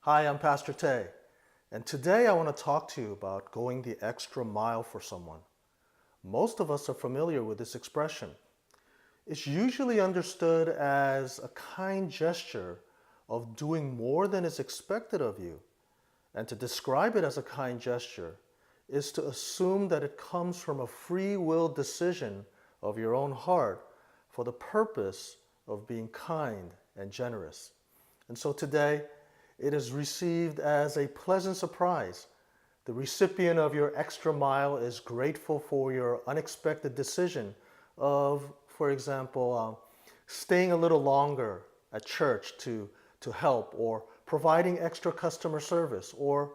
Hi, I'm Pastor Tay, and today I want to talk to you about going the extra mile for someone. Most of us are familiar with this expression. It's usually understood as a kind gesture of doing more than is expected of you. And to describe it as a kind gesture is to assume that it comes from a free will decision of your own heart for the purpose of being kind and generous. And so today, it is received as a pleasant surprise. The recipient of your extra mile is grateful for your unexpected decision of, for example, staying a little longer at church to help, or providing extra customer service, or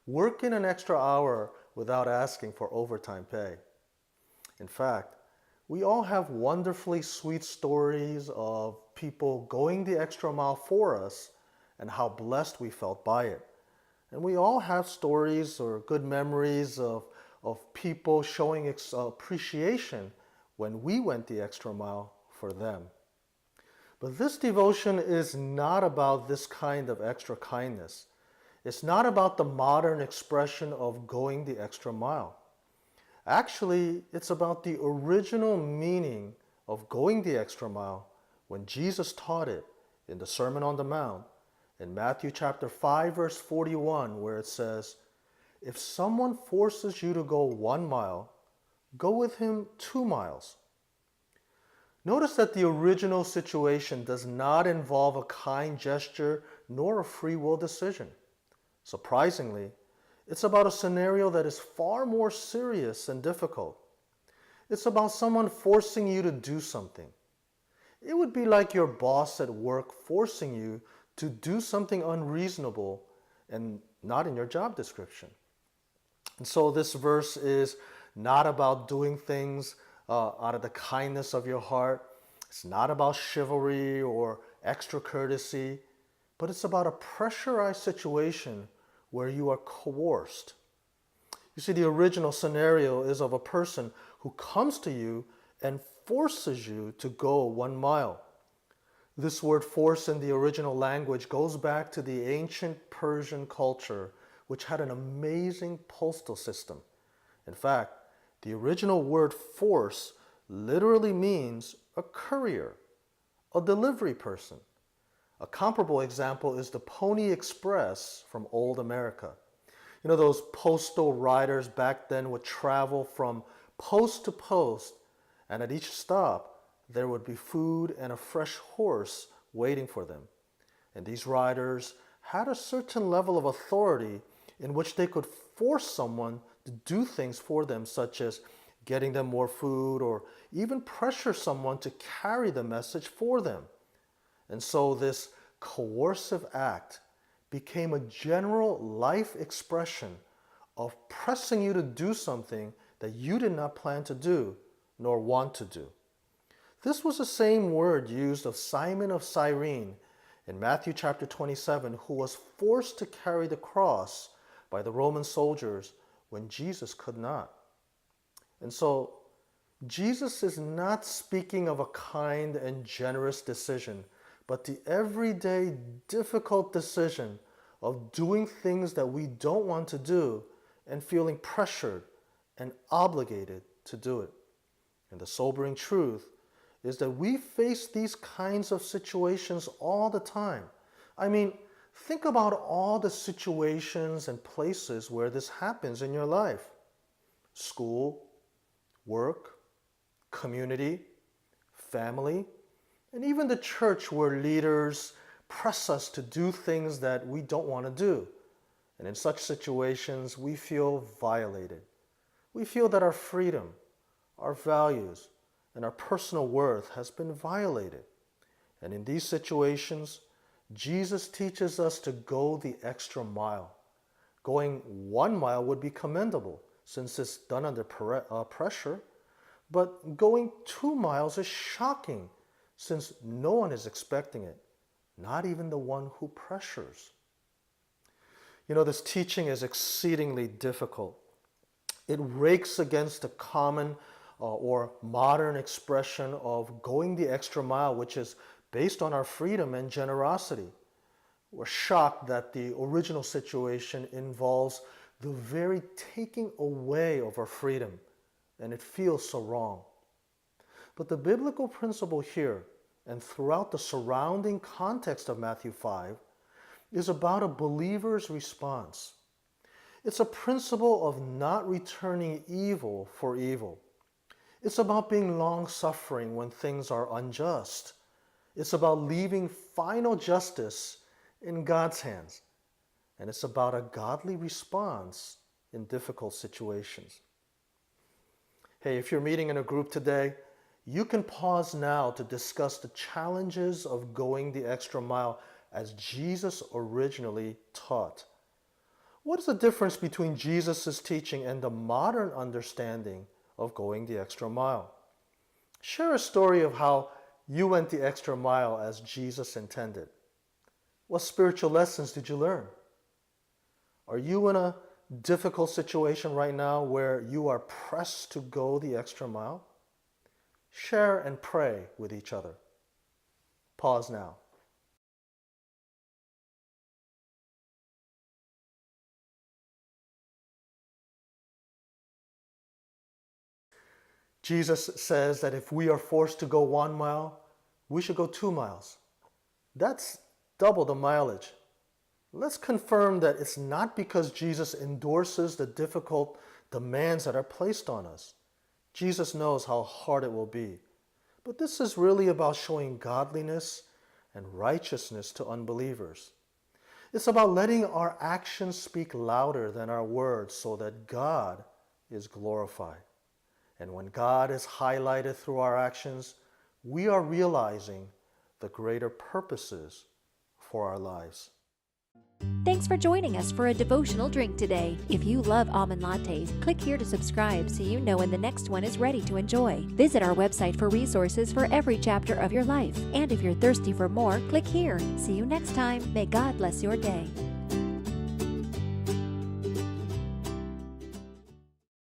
working an extra hour without asking for overtime pay. In fact, we all have wonderfully sweet stories of people going the extra mile for us and how blessed we felt by it. And we all have stories or good memories of people showing appreciation when we went the extra mile for them. But this devotion is not about this kind of extra kindness. It's not about the modern expression of going the extra mile. Actually, it's about the original meaning of going the extra mile when Jesus taught it in the Sermon on the Mount in Matthew chapter 5, verse 41, where it says, "If someone forces you to go 1 mile, go with him 2 miles." Notice that the original situation does not involve a kind gesture nor a free will decision. Surprisingly, it's about a scenario that is far more serious and difficult. It's about someone forcing you to do something. It would be like your boss at work forcing you to do something unreasonable and not in your job description. And so this verse is not about doing things out of the kindness of your heart. It's not about chivalry or extra courtesy, but it's about a pressurized situation where you are coerced. You see, the original scenario is of a person who comes to you and forces you to go 1 mile. This word force in the original language goes back to the ancient Persian culture, which had an amazing postal system. In fact, the original word force literally means a courier, a delivery person. A comparable example is the Pony Express from old America. You know, those postal riders back then would travel from post to post, and at each stop, there would be food and a fresh horse waiting for them. And these riders had a certain level of authority in which they could force someone to do things for them, such as getting them more food or even pressure someone to carry the message for them. And so this coercive act became a general life expression of pressing you to do something that you did not plan to do nor want to do. This was the same word used of Simon of Cyrene in Matthew chapter 27, who was forced to carry the cross by the Roman soldiers when Jesus could not. And so Jesus is not speaking of a kind and generous decision, but the everyday difficult decision of doing things that we don't want to do and feeling pressured and obligated to do it. And the sobering truth is that we face these kinds of situations all the time. I mean, think about all the situations and places where this happens in your life. School, work, community, family, and even the church, where leaders press us to do things that we don't want to do. And in such situations, we feel violated. We feel that our freedom, our values, and our personal worth has been violated. And in these situations, Jesus teaches us to go the extra mile. Going 1 mile would be commendable since it's done under pressure, but going 2 miles is shocking since no one is expecting it, not even the one who pressures. You know, this teaching is exceedingly difficult. It rakes against the common or modern expression of going the extra mile, which is based on our freedom and generosity. We're shocked that the original situation involves the very taking away of our freedom, and it feels so wrong. But the biblical principle here and throughout the surrounding context of Matthew 5 is about a believer's response. It's a principle of not returning evil for evil. It's about being long-suffering when things are unjust. It's about leaving final justice in God's hands. And it's about a godly response in difficult situations. Hey, if you're meeting in a group today, you can pause now to discuss the challenges of going the extra mile as Jesus originally taught. What is the difference between Jesus' teaching and the modern understanding of going the extra mile? Share a story of how you went the extra mile as Jesus intended. What spiritual lessons did you learn? Are you in a difficult situation right now where you are pressed to go the extra mile? Share and pray with each other. Pause now. Jesus says that if we are forced to go 1 mile, we should go 2 miles. That's double the mileage. Let's confirm that it's not because Jesus endorses the difficult demands that are placed on us. Jesus knows how hard it will be. But this is really about showing godliness and righteousness to unbelievers. It's about letting our actions speak louder than our words so that God is glorified. And when God is highlighted through our actions, we are realizing the greater purposes for our lives. Thanks for joining us for a devotional drink today. If you love almond lattes, click here to subscribe so you know when the next one is ready to enjoy. Visit our website for resources for every chapter of your life. And if you're thirsty for more, click here. See you next time. May God bless your day.